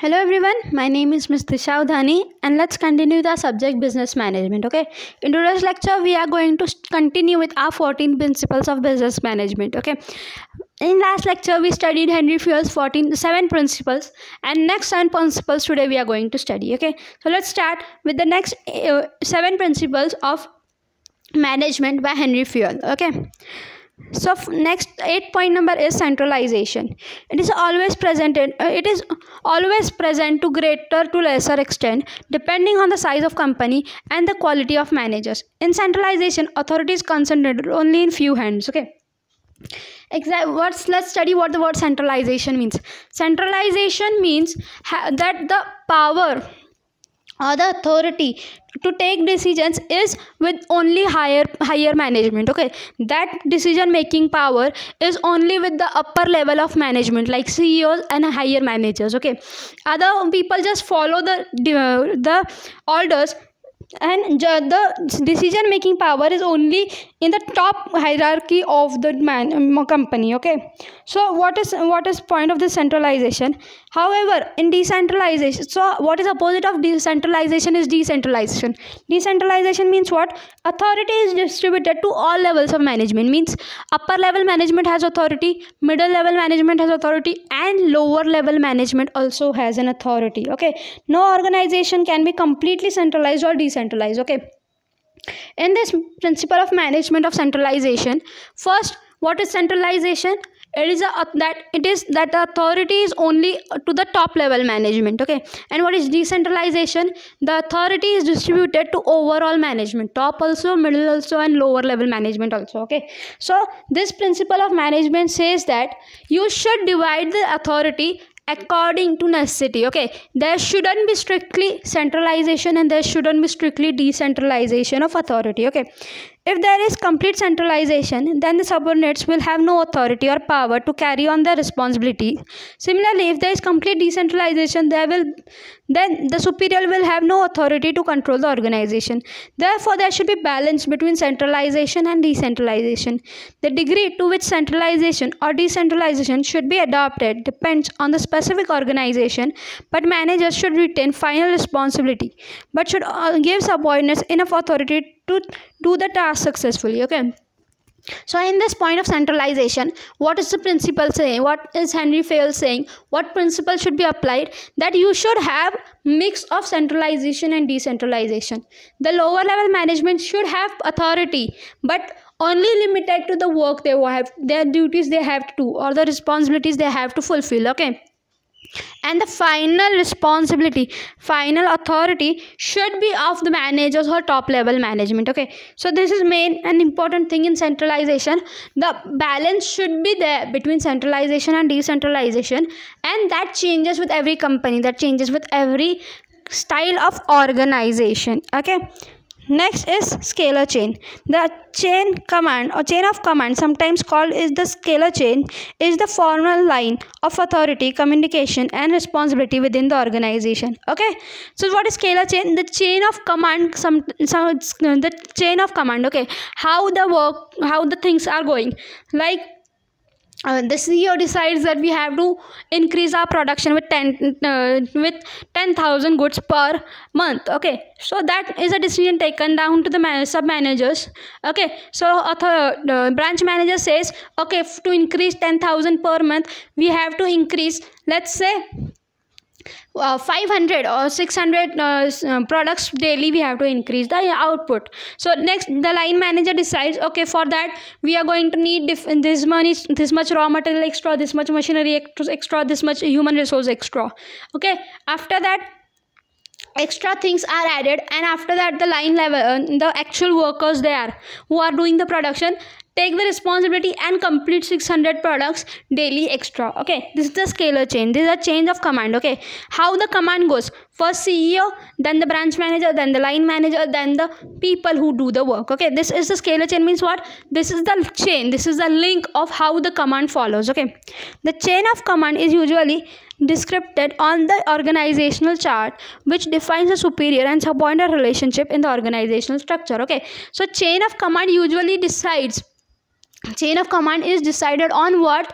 Hello everyone, my name is Ms. Disha Udhani and let's continue the subject business management. Okay, in today's lecture we are going to continue with our 14 principles of business management. Okay, in last lecture we studied Henry Fayol's 7 principles, and next 7 principles today we are going to study. Okay, so let's start with the next 7 principles of management by Henry Fayol. Okay, so next 8 point number is centralization. It is always present to greater to lesser extent depending on the size of company and the quality of managers. In centralization, authority is concentrated only in few hands. Okay, let's study what the word centralization means. Centralization means that the power or the authority to take decisions is with only higher management. Okay, that decision making power is only with the upper level of management like CEOs and higher managers. Okay, other people just follow the orders, and the decision making power is only in the top hierarchy of the company. Okay, so what is point of this centralization? However, in decentralization, so what is opposite of decentralization is decentralization. Decentralization means what? Authority is distributed to all levels of management. Means upper level management has authority, middle level management has authority, and lower level management also has an authority. Okay, no organization can be completely centralized or decentralized. Okay, in this principle of management of centralization, first, what is centralization? It is that the authority is only to the top level management. Okay, and what is decentralization? The authority is distributed to overall management, top also, middle also, and lower level management also. Okay, so this principle of management says that you should divide the authority according to necessity. Okay, there shouldn't be strictly centralization and there shouldn't be strictly decentralization of authority. Okay, if there is complete centralization, then the subordinates will have no authority or power to carry on their responsibility. Similarly, if there is complete decentralization, then the superior will have no authority to control the organization. Therefore, there should be balance between centralization and decentralization. The degree to which centralization or decentralization should be adopted depends on the specific organization, but managers should retain final responsibility, but should give subordinates enough authority to do the task successfully. Okay, so in this point of centralization, what is the principle saying? What is Henry Fayol saying? What principle should be applied? That you should have mix of centralization and decentralization. The lower level management should have authority, but only limited to the work they have, their duties they have to do, or the responsibilities they have to fulfill. Okay, and the final authority should be of the managers or top level management. Okay, so this is main and important thing in centralization. The balance should be there between centralization and decentralization, and that changes with every company, that changes with every style of organization. Okay, next is scalar chain. The chain of command, sometimes called is the scalar chain, is the formal line of authority, communication, and responsibility within the organization. Okay, so what is scalar chain? The chain of command. The chain of command. Okay, how the things are going. Like the CEO decides that we have to increase our production with 10,000 goods per month. Okay, so that is a decision taken down to the sub managers. Okay, so the branch manager says, okay, to increase 10,000 per month, we have to increase, let's say 500 or 600 products daily. We have to increase the output. So next, the line manager decides, okay, for that we are going to need this much raw material extra, this much machinery extra, this much human resource extra. Okay, after that extra things are added, and after that the line level, the actual workers there who are doing the production take the responsibility and complete 600 products daily extra. Okay, this is the scalar chain. This is a change of command. Okay, how the command goes: first CEO, then the branch manager, then the line manager, then the people who do the work. Okay, this is the scalar chain. Means what? This is the chain, this is the link of how the command follows. Okay, the chain of command is usually described on the organizational chart, which defines the superior and subordinate relationship in the organizational structure. Okay, so chain of command usually decides chain of command is decided on what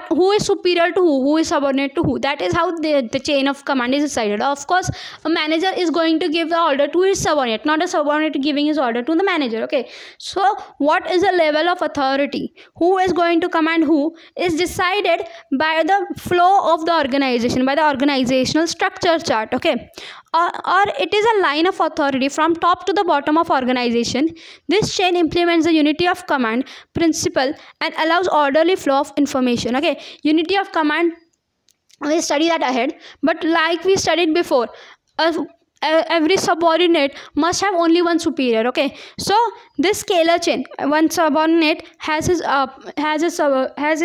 who is superior to who is subordinate to who. That is how the chain of command is decided. Of course, a manager is going to give the order to his subordinate, not a subordinate giving his order to the manager. Okay, so what is the level of authority, who is going to command who, is decided by the flow of the organization, by the organizational structure chart. Okay, or it is a line of authority from top to the bottom of organization. This chain implements the unity of command principle and allows orderly flow of information. Okay, unity of command, we study that ahead, but like we studied before, every subordinate must have only one superior. Okay, so this scalar chain, one subordinate has his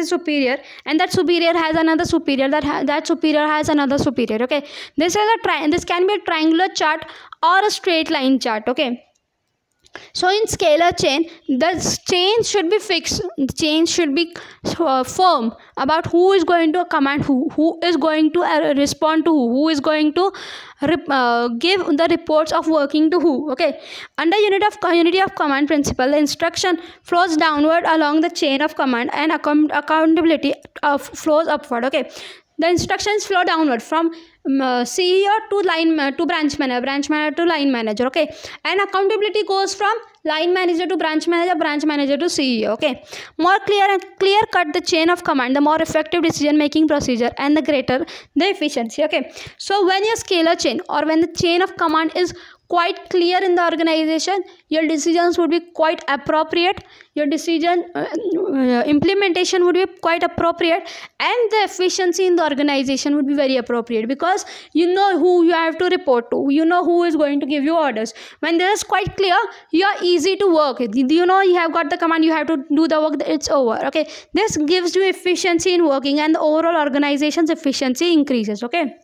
superior, and that superior has another superior, that superior has another superior. Okay, this is this can be a triangular chart or a straight line chart. Okay, so in scalar chain, the chain should be fixed. The chain should be firm about who is going to command who is going to respond to who is going to give the reports of working to who. Okay, under unity of command principle, the instruction flows downward along the chain of command, and accountability flows upward. Okay, the instructions flow downward from CEO to branch manager to line manager. Okay, and accountability goes from line manager to branch manager to CEO. Okay, more clear cut the chain of command, the more effective decision making procedure and the greater the efficiency. Okay, so when your scalar chain or when the chain of command is quite clear in the organization, your decisions would be quite appropriate, your decision implementation would be quite appropriate, and the efficiency in the organization would be very appropriate, because you know who you have to report to, you know who is going to give you orders. When this is quite clear, you are easy to work with. You know you have got the command, you have to do the work, it's over. Okay, this gives you efficiency in working, and the overall organization's efficiency increases. Okay,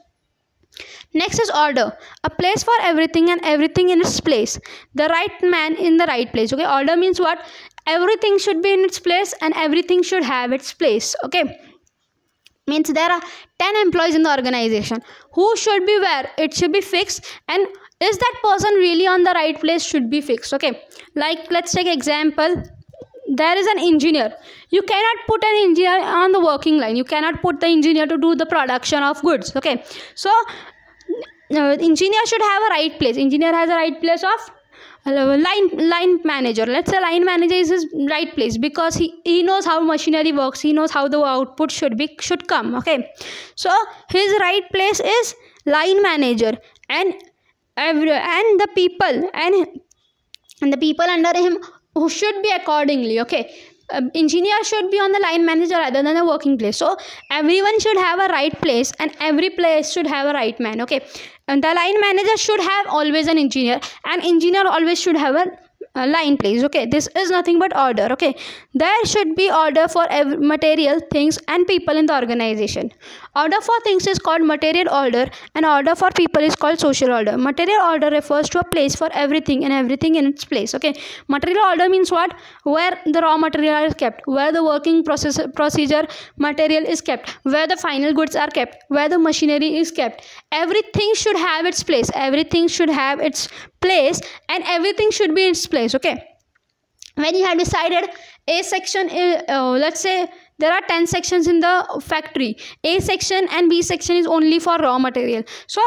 next is order, a place for everything and everything in its place, the right man in the right place. Okay, order means what? Everything should be in its place and everything should have its place. Okay, means there are 10 employees in the organization. Who should be where? It should be fixed, and is that person really on the right place should be fixed. Okay, like let's take example. There is an engineer. You cannot put an engineer on the working line. You cannot put the engineer to do the production of goods. Okay, so engineer should have a right place. Engineer has a right place of line manager. Let's say line manager is his right place because he knows how machinery works. He knows how the output should come. Okay, so his right place is line manager, and the people and the people under him who should be accordingly. Okay, engineer should be on the line manager rather than the working place. So everyone should have a right place, and every place should have a right man. Okay, and the line manager should have always an engineer, and engineer always should have a line place. Okay, this is nothing but order. Okay, there should be order for every material, things and people in the organization. Order for things is called material order, and order for people is called social order. Material order refers to a place for everything and everything in its place. Okay, material order means what? Where the raw material is kept, where the working procedure material is kept, where the final goods are kept, where the machinery is kept. Everything should have its place, everything should have its place, and everything should be in its place. Okay, when you have decided A section is let's say there are 10 sections in the factory. A section and B section is only for raw material. So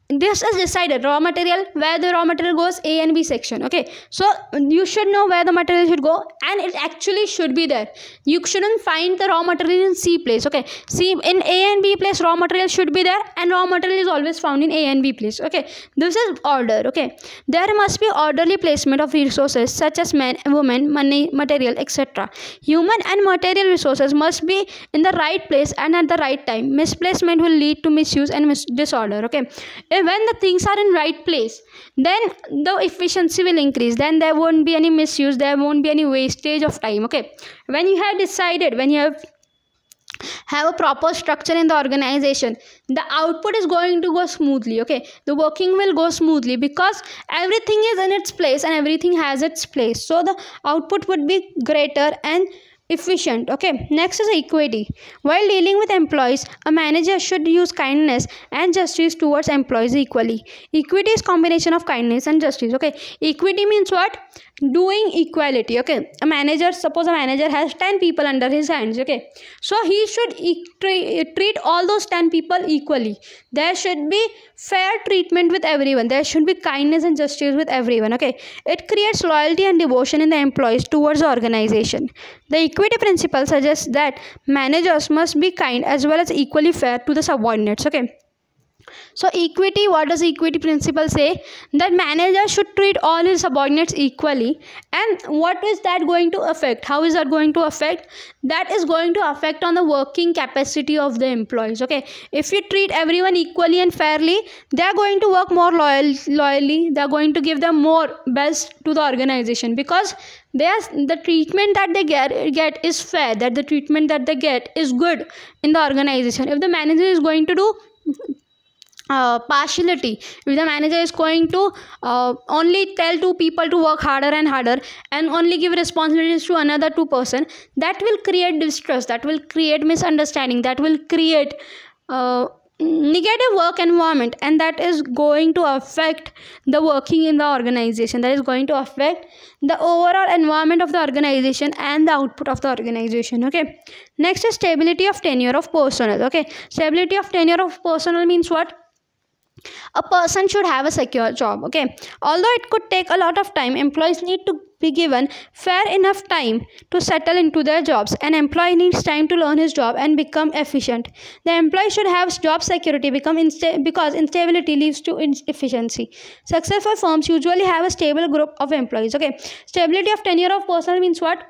this is decided, raw material, where the raw material goes, A and B section. Okay, so you should know where the material should go, and it actually should be there. You shouldn't find the raw material in C place. Okay, C in A and B place raw material should be there, and raw material is always found in A and B place. Okay, this is order. Okay, there must be orderly placement of resources such as men, women, money, material, etc. Human and material resources must be in the right place and at the right time. Misplacement will lead to misuse and disorder. Okay, when the things are in right place, then the efficiency will increase, then there won't be any misuse, there won't be any wastage of time. Okay, when you have decided, when you have a proper structure in the organization, the output is going to go smoothly. Okay, the working will go smoothly because everything is in its place and everything has its place, so the output would be greater and efficient. Okay, next is equity. While dealing with employees, a manager should use kindness and justice towards employees equally. Equity is combination of kindness and justice. Okay, equity means what? Doing equality. Okay, suppose a manager has 10 people under his hands. Okay, so he should treat all those 10 people equally. There should be fair treatment with everyone. There should be kindness and justice with everyone. Okay, it creates loyalty and devotion in the employees towards the organization. The equity principle suggests that managers must be kind as well as equally fair to the subordinates. Okay, so equity, what does equity principle say? That manager should treat all his subordinates equally. And what is that going to affect? How is that going to affect? That is going to affect on the working capacity of the employees. Okay, if you treat everyone equally and fairly, they are going to work more loyally. They are going to give them more best to the organization, because the treatment that they get is fair, that the treatment that they get is good in the organization. If the manager is going to do partiality, if the manager is going to only tell two people to work harder and harder and only give responsibilities to another two person, that will create distrust, that will create misunderstanding, that will create negative work environment, and that is going to affect the working in the organization, that is going to affect the overall environment of the organization and the output of the organization. Okay, next is stability of tenure of personnel. Okay, stability of tenure of personnel means what? A person should have a secure job. Okay, although it could take a lot of time, employees need to be given fair enough time to settle into their jobs. An employee needs time to learn his job and become efficient. The employee should have job security because instability leads to inefficiency. Successful firms usually have a stable group of employees. Okay, stability of tenure of personnel means what?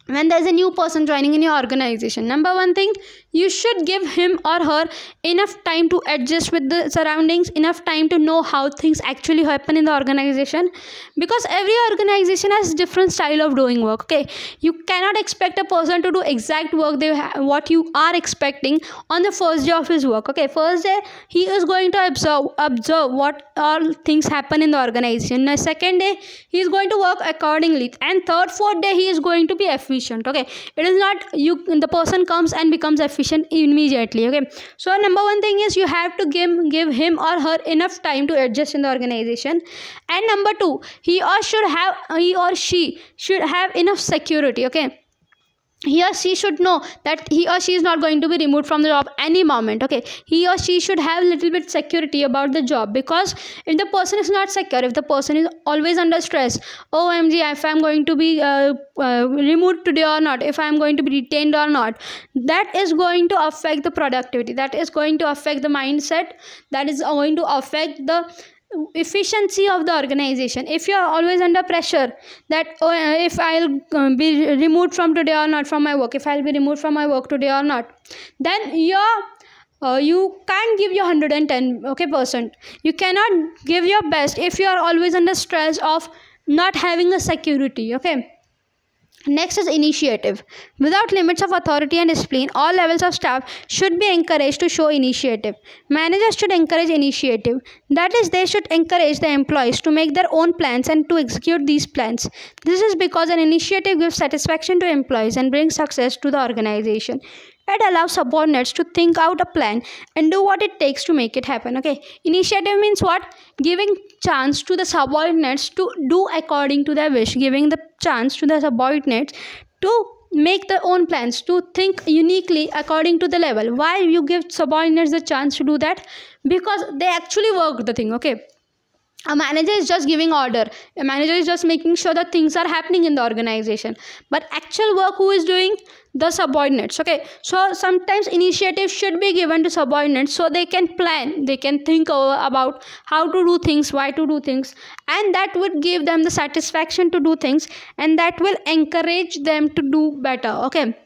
When there's a new person joining in your organization, number one thing, you should give him or her enough time to adjust with the surroundings, enough time to know how things actually happen in the organization, because every organization has different style of doing work. Okay, you cannot expect a person to do exact work what you are expecting on the first day of his work. Okay, first day he is going to observe what all things happen in the organization. The second day he is going to work accordingly, and third, fourth day he is going to be efficient. Okay, it is not the person comes and becomes efficient immediately. Okay, so number one thing is you have to give him or her enough time to adjust in the organization, and number two, he or she should have enough security. Okay, he or she should know that he or she is not going to be removed from the job any moment. Okay, he or she should have little bit security about the job, because if the person is not secure, if the person is always under stress, OMG, if I'm going to be removed today or not, if I'm going to be retained or not, that is going to affect the productivity, that is going to affect the mindset, that is going to affect the efficiency of the organization. If you are always under pressure that if I'll be removed from today or not from my work, if I'll be removed from my work today or not, then you can't give your 110 percent. You cannot give your best if you are always under stress of not having a security. Okay, next is initiative. Without limits of authority and discipline, all levels of staff should be encouraged to show initiative. Managers should encourage initiative. That is, they should encourage the employees to make their own plans and to execute these plans. This is because an initiative gives satisfaction to employees and brings success to the organization. It allows subordinates to think out a plan and do what it takes to make it happen. Okay, initiative means what? Giving chance to the subordinates to do according to their wish, giving the chance to the subordinates to make their own plans, to think uniquely according to the level. Why you give subordinates the chance to do that? Because they actually work the thing. Okay, a manager is just giving order, a manager is just making sure that things are happening in the organization, but actual work who is doing? The subordinates. Okay, so sometimes initiative should be given to subordinates so they can plan, they can think about how to do things, why to do things, and that would give them the satisfaction to do things, and that will encourage them to do better. Okay,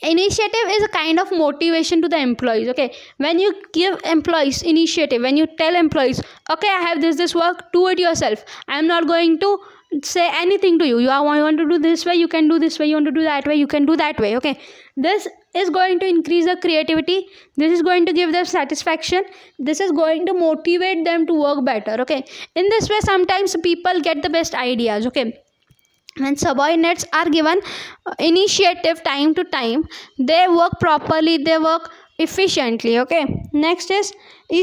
initiative is a kind of motivation to the employees. Okay, when you give employees initiative, when you tell employees, okay, I have this work, do it yourself, I am not going to say anything to you. You want to do this way, you can do this way. You want to do that way, you can do that way. Okay, this is going to increase the creativity, this is going to give them satisfaction, this is going to motivate them to work better. Okay, in this way sometimes people get the best ideas. Okay, When subordinates are given initiative time to time, they work properly, they work efficiently. Okay, next is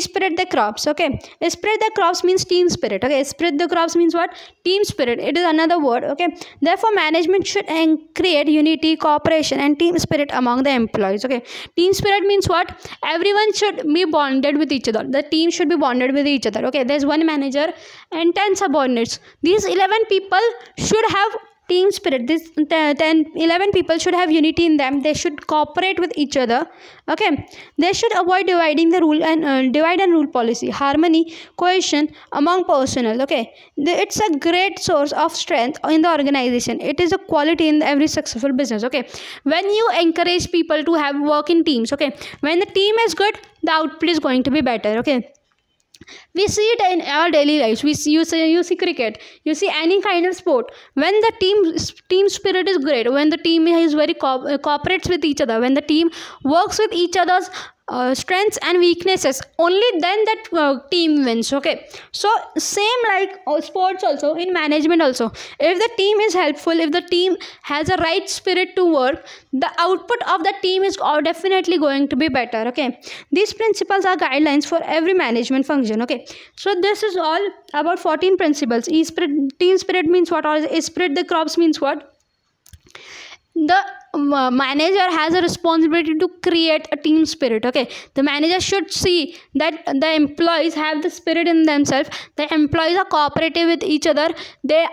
spread the crops. Okay, spread the crops means team spirit. Okay, spread the crops means what? Team spirit. It is another word. Okay, therefore management should create unity, cooperation and team spirit among the employees. Okay, team spirit means what? Everyone should be bonded with each other, the team should be bonded with each other. Okay, there's one manager and 10 subordinates. These 11 people should have team spirit. This 11 people should have unity in them, they should cooperate with each other. Okay, they should avoid dividing the rule and divide and rule policy, harmony, cohesion among personnel. Okay, it's a great source of strength in the organization, it is a quality in every successful business. Okay, when you encourage people to have work in teams, okay, when the team is good, the output is going to be better. Okay, we see it in our daily lives. You see cricket, you see any kind of sport. When the team spirit is great, when the team is very cooperates with each other, when the team works with each other's strengths and weaknesses, only then that team wins. Okay, so same like sports also, in management also, if the team is helpful, if the team has a right spirit to work, the output of the team is definitely going to be better. Okay, these principles are guidelines for every management function. Okay, so this is all about 14 principles. Team spirit means what? Or spread the crops means what? The manager has a responsibility to create a team spirit. Okay, the manager should see that the employees have the spirit in themselves, the employees are cooperative with each other, there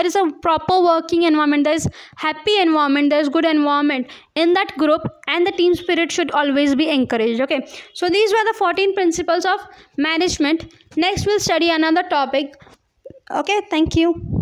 is a proper working environment, there is happy environment, there is good environment in that group, and the team spirit should always be encouraged. Okay, so these were the 14 principles of management. Next we'll study another topic. Okay, thank you.